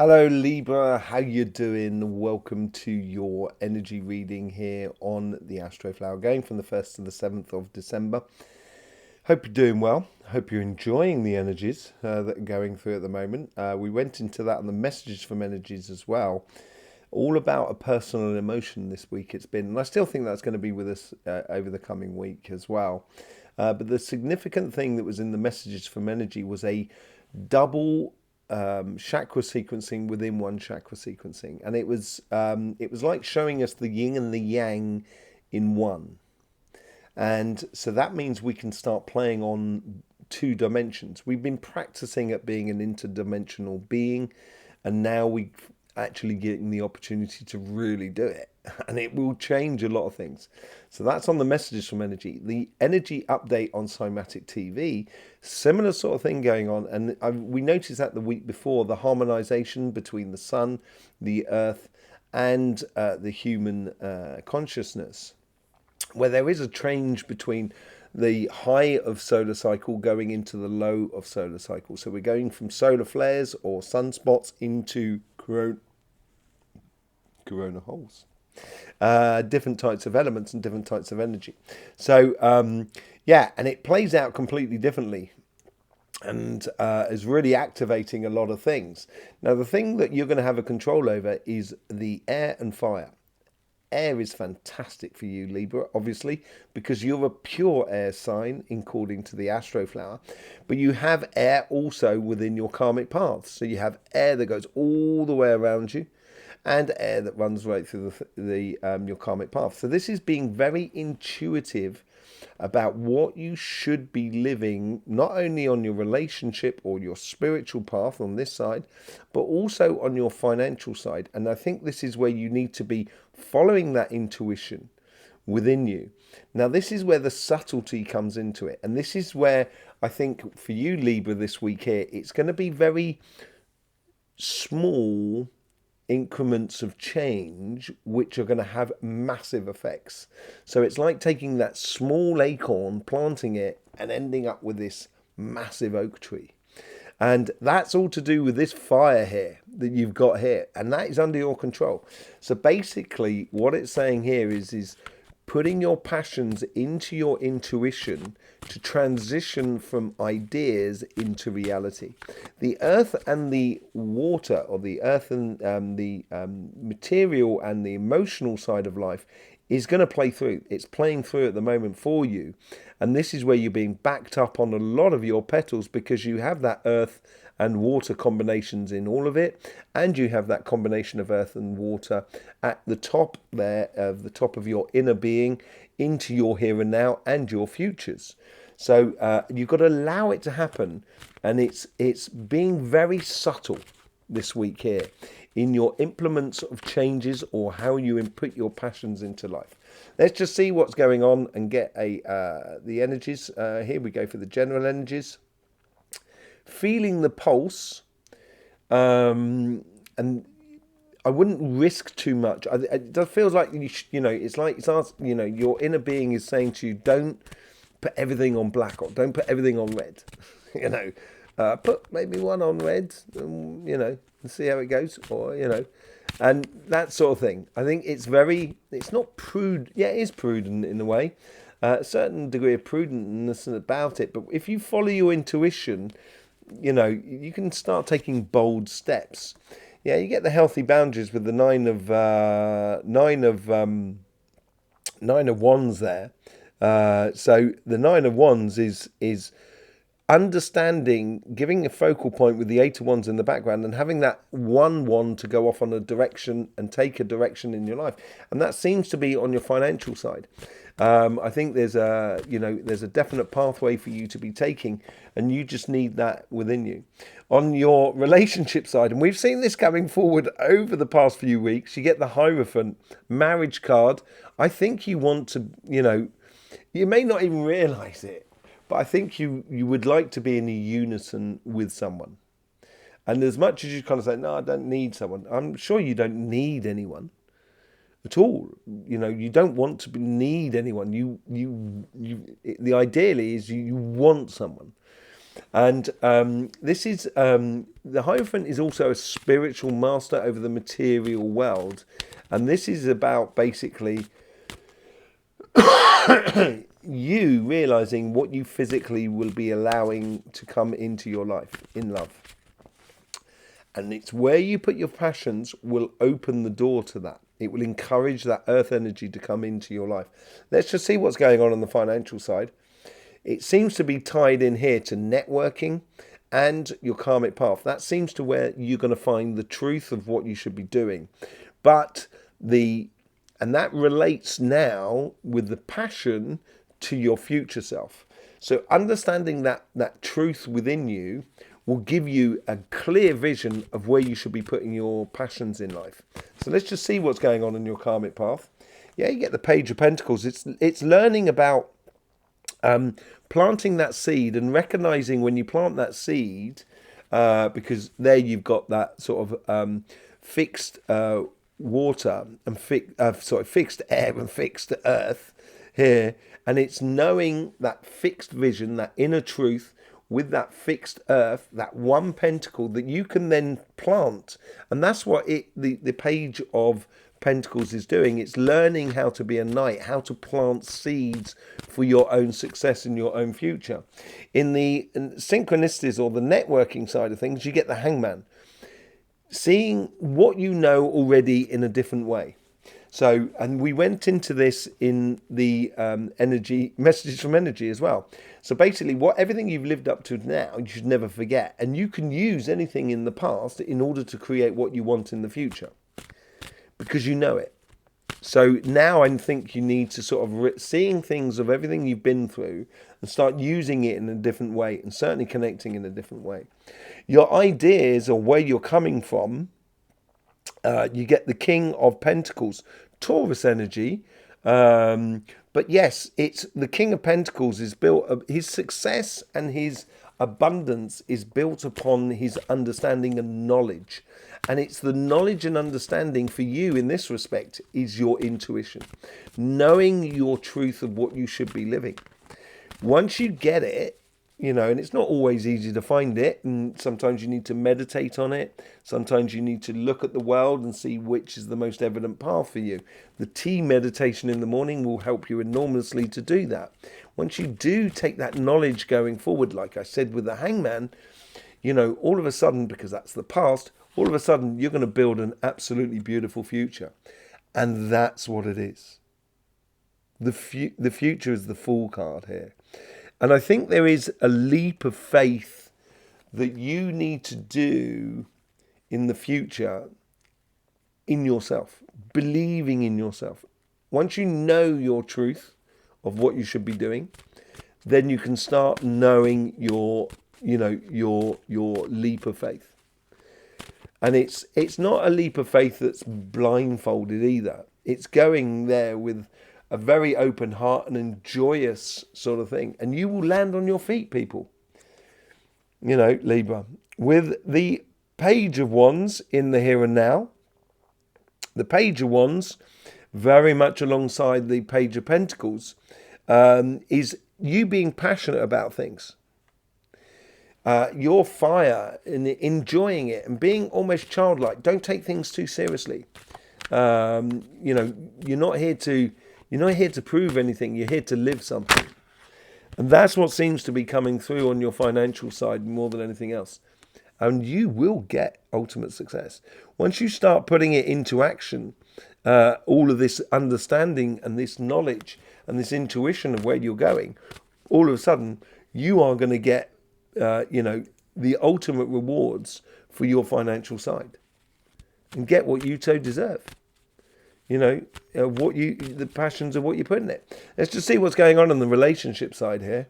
Hello Libra, how you doing? Welcome to your energy reading here on the Astroflower, going from the 1st to the 7th of December. Hope you're doing well. Hope you're enjoying the energies that are going through at the moment. We went into that on the messages from energies as well. All about a personal emotion this week it's been, and I still think that's going to be with us over the coming week as well. But the significant thing that was in the messages from energy was a double chakra sequencing within one chakra sequencing, and it was like showing us the yin and the yang in one. And so that means we can start playing on two dimensions. We've been practicing at being an interdimensional being, and now we actually getting the opportunity to really do it, and it will change a lot of things. So that's on the messages from energy. The energy update on Cymatic TV, similar sort of thing going on, and we noticed that the week before, the harmonization between the sun, the earth, and the human consciousness, where there is a change between the high of solar cycle going into the low of solar cycle. So we're going from solar flares or sunspots into corona holes. Different types of elements and different types of energy. So yeah, and it plays out completely differently, and is really activating a lot of things. Now, the thing that you're going to have a control over is the air and fire. Air is fantastic for you, Libra, obviously, because you're a pure air sign according to the Astroflower. But you have air also within your karmic paths. So you have air that goes all the way around you, and air that runs right through your karmic path. So this is being very intuitive about what you should be living, not only on your relationship or your spiritual path on this side, but also on your financial side. And I think this is where you need to be following that intuition within you. Now, this is where the subtlety comes into it. And this is where I think for you, Libra, this week here, it's going to be very small increments of change which are going to have massive effects. So it's like taking that small acorn, planting it, and ending up with this massive oak tree. And that's all to do with this fire here that you've got here, and that is under your control. So basically what it's saying here is putting your passions into your intuition to transition from ideas into reality. The earth and the water, or the earth and the material and the emotional side of life, is going to play through. It's playing through at the moment for you. And this is where you're being backed up on a lot of your petals, because you have that earth and water combinations in all of it, and you have that combination of earth and water at the top there, of the top of your inner being, into your here and now and your futures. So you've got to allow it to happen, and it's being very subtle this week here in your implements of changes, or how you input your passions into life. Let's just see what's going on and get the energies. Here we go for the general energies. Feeling the pulse, and I wouldn't risk too much. It just feels like your inner being is saying to you, don't put everything on black, or don't put everything on red. Put maybe one on red, and see how it goes, or and that sort of thing. I think it's not prudent. Yeah, it is prudent in a way, a certain degree of prudentness about it. But if you follow your intuition, you can start taking bold steps. Yeah, you get the healthy boundaries with the nine of wands there. So the nine of wands is understanding, giving a focal point with the eight of wands in the background, and having that one wand to go off on a direction and take a direction in your life. And that seems to be on your financial side. I think there's a definite pathway for you to be taking, and you just need that within you. On your relationship side, and we've seen this coming forward over the past few weeks, you get the Hierophant marriage card. I think you want to, you may not even realize it, but I think you would like to be in a unison with someone. And as much as you kind of say, no, I don't need someone, I'm sure you don't need anyone at all. You don't want to need anyone. The ideal is you want someone. And this is, the Hierophant is also a spiritual master over the material world. And this is about basically you realizing what you physically will be allowing to come into your life in love. And it's where you put your passions will open the door to that. It will encourage that earth energy to come into your life. Let's just see what's going on the financial side. It seems to be tied in here to networking and your karmic path. That seems to where you're going to find the truth of what you should be doing. And that relates now with the passion to your future self. So understanding that truth within you will give you a clear vision of where you should be putting your passions in life. So let's just see what's going on in your karmic path. Yeah, you get the Page of Pentacles. It's learning about planting that seed and recognizing when you plant that seed, because there you've got that sort of fixed water and fixed air and fixed earth here, and it's knowing that fixed vision, that inner truth with that fixed earth, that one pentacle that you can then plant. And that's what the Page of Pentacles is doing. It's learning how to be a knight, how to plant seeds for your own success in your own future. In the synchronicities or the networking side of things, you get the Hangman, seeing what you know already in a different way. So, and we went into this in the energy messages from energy as well. So basically, everything you've lived up to now, you should never forget. And you can use anything in the past in order to create what you want in the future, because you know it. So now I think you need to sort of seeing things of everything you've been through and start using it in a different way, and certainly connecting in a different way. Your ideas or where you're coming from, you get the King of Pentacles, Taurus energy. But yes, it's the King of Pentacles is built, his success and his abundance is built upon his understanding and knowledge. And it's the knowledge and understanding for you in this respect is your intuition, knowing your truth of what you should be living. Once you get it, you know, and it's not always easy to find it, and sometimes you need to meditate on it. Sometimes you need to look at the world and see which is the most evident path for you. The tea meditation in the morning will help you enormously to do that. Once you do take that knowledge going forward, like I said with the Hangman, you know, all of a sudden, because that's the past, all of a sudden you're going to build an absolutely beautiful future. And that's what it is. The future is the Fool card here. And I think there is a leap of faith that you need to do in the future in yourself, believing in yourself. Once you know your truth of what you should be doing, then you can start knowing your leap of faith. And it's not a leap of faith that's blindfolded either. It's going there with a very open heart and a joyous sort of thing. And you will land on your feet, people. You know, Libra. With the Page of Wands in the here and now, the Page of Wands, very much alongside the Page of Pentacles, is you being passionate about things. Your fire and enjoying it and being almost childlike. Don't take things too seriously. You know, you're not here to prove anything. You're here to live something. And that's what seems to be coming through on your financial side more than anything else. And you will get ultimate success. Once you start putting it into action, all of this understanding and this knowledge and this intuition of where you're going, all of a sudden you are going to get, the ultimate rewards for your financial side and get what you so deserve. You know, the passions of what you put in it. Let's just see what's going on the relationship side here.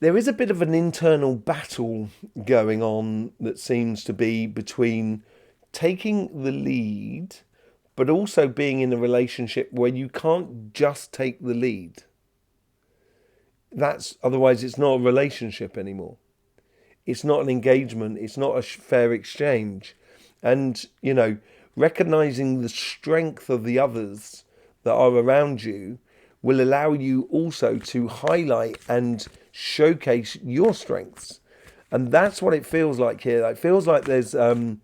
There is a bit of an internal battle going on that seems to be between taking the lead, but also being in a relationship where you can't just take the lead. Otherwise it's not a relationship anymore. It's not an engagement. It's not a fair exchange. And, you know, recognizing the strength of the others that are around you will allow you also to highlight and showcase your strengths. And that's what it feels like here. It feels like there's a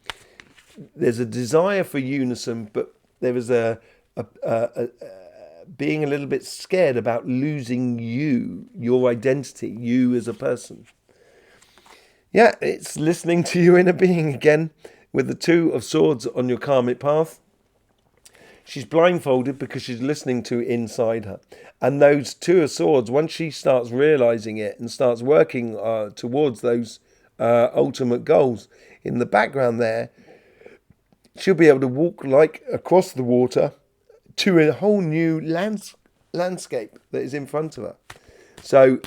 desire for unison, but there is a being a little bit scared about losing you, your identity, you as a person. Yeah, it's listening to your inner being again with the Two of Swords on your karmic path. She's blindfolded because she's listening to inside her. And those Two of Swords, once she starts realizing it and starts working towards those ultimate goals, in the background there, she'll be able to walk like across the water to a whole new landscape that is in front of her. So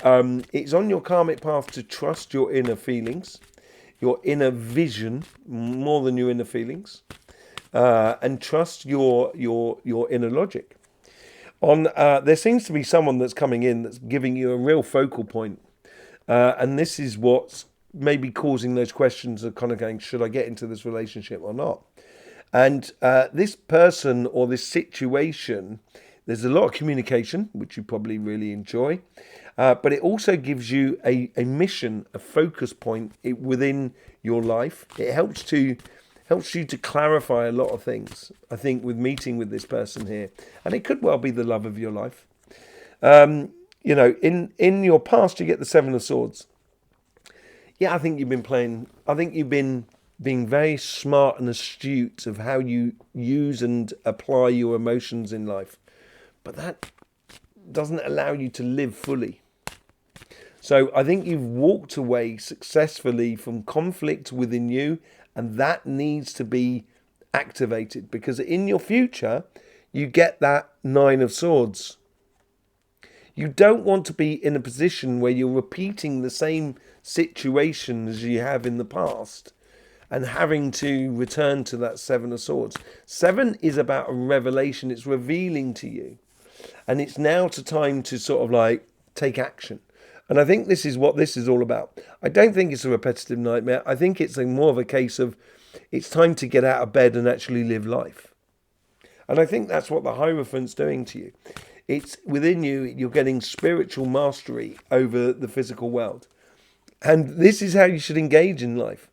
it's on your karmic path to trust your inner feelings, your inner vision, more than your inner feelings. And trust your inner logic. There seems to be someone that's coming in that's giving you a real focal point, and this is what's maybe causing those questions of kind of going, should I get into this relationship or not? And this person or this situation, there's a lot of communication, which you probably really enjoy, but it also gives you a mission, a focus point within your life. It helps you to clarify a lot of things, I think, with meeting with this person here. And it could well be the love of your life. In your past, you get the Seven of Swords. Yeah, I think you've been being very smart and astute of how you use and apply your emotions in life. But that doesn't allow you to live fully. So I think you've walked away successfully from conflict within you, and that needs to be activated, because in your future, you get that Nine of Swords. You don't want to be in a position where you're repeating the same situation as you have in the past and having to return to that Seven of Swords. Seven is about a revelation. It's revealing to you. And it's now time to sort of like take action. And I think this is what this is all about. I don't think it's a repetitive nightmare. I think it's more of a case of it's time to get out of bed and actually live life. And I think that's what the Hierophant's doing to you. It's within you, you're getting spiritual mastery over the physical world. And this is how you should engage in life.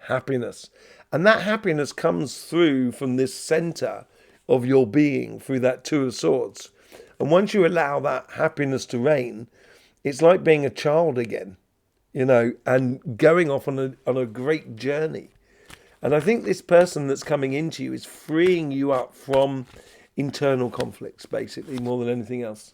Happiness. And that happiness comes through from this center of your being, through that Two of Swords. And once you allow that happiness to reign, it's like being a child again, and going off on a great journey. And I think this person that's coming into you is freeing you up from internal conflicts, basically, more than anything else.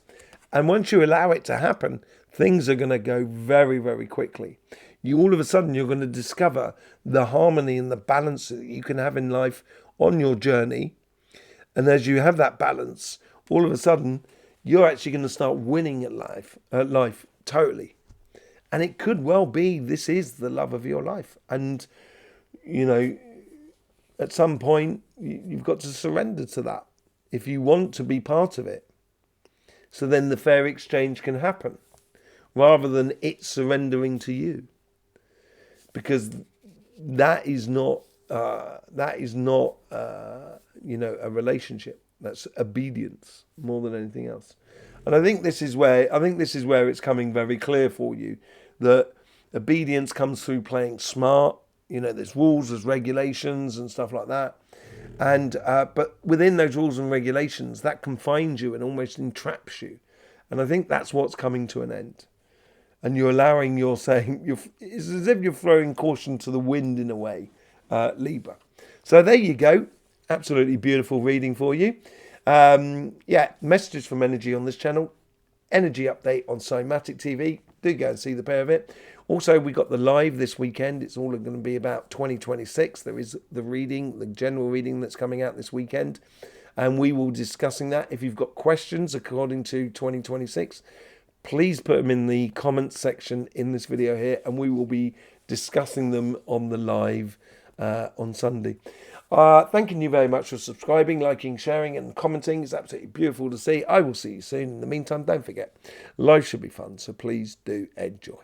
And once you allow it to happen, things are going to go very, very quickly. All of a sudden, you're going to discover the harmony and the balance that you can have in life on your journey. And as you have that balance, all of a sudden, you're actually going to start winning at life totally. And it could well be this is the love of your life. And, at some point, you've got to surrender to that if you want to be part of it. So then the fair exchange can happen rather than it surrendering to you. Because that is not a relationship. That's obedience more than anything else. And I think this is where it's coming very clear for you that obedience comes through playing smart. There's rules, there's regulations and stuff like that. And but within those rules and regulations, that confines you and almost entraps you. And I think that's what's coming to an end. And it's as if you're throwing caution to the wind in a way, Libra. So there you go. Absolutely beautiful reading for you. Messages from energy on this channel. Energy update on Cymatic TV. Do go and see the pair of it. Also, we got the live this weekend. It's all going to be about 2026. There is the general reading that's coming out this weekend. And we will be discussing that. If you've got questions according to 2026, please put them in the comments section in this video here. And we will be discussing them on the live on Sunday. Thanking you very much for subscribing, liking, sharing and commenting. It's absolutely beautiful to see. I will see you soon. In the meantime, don't forget, life should be fun, so please do enjoy.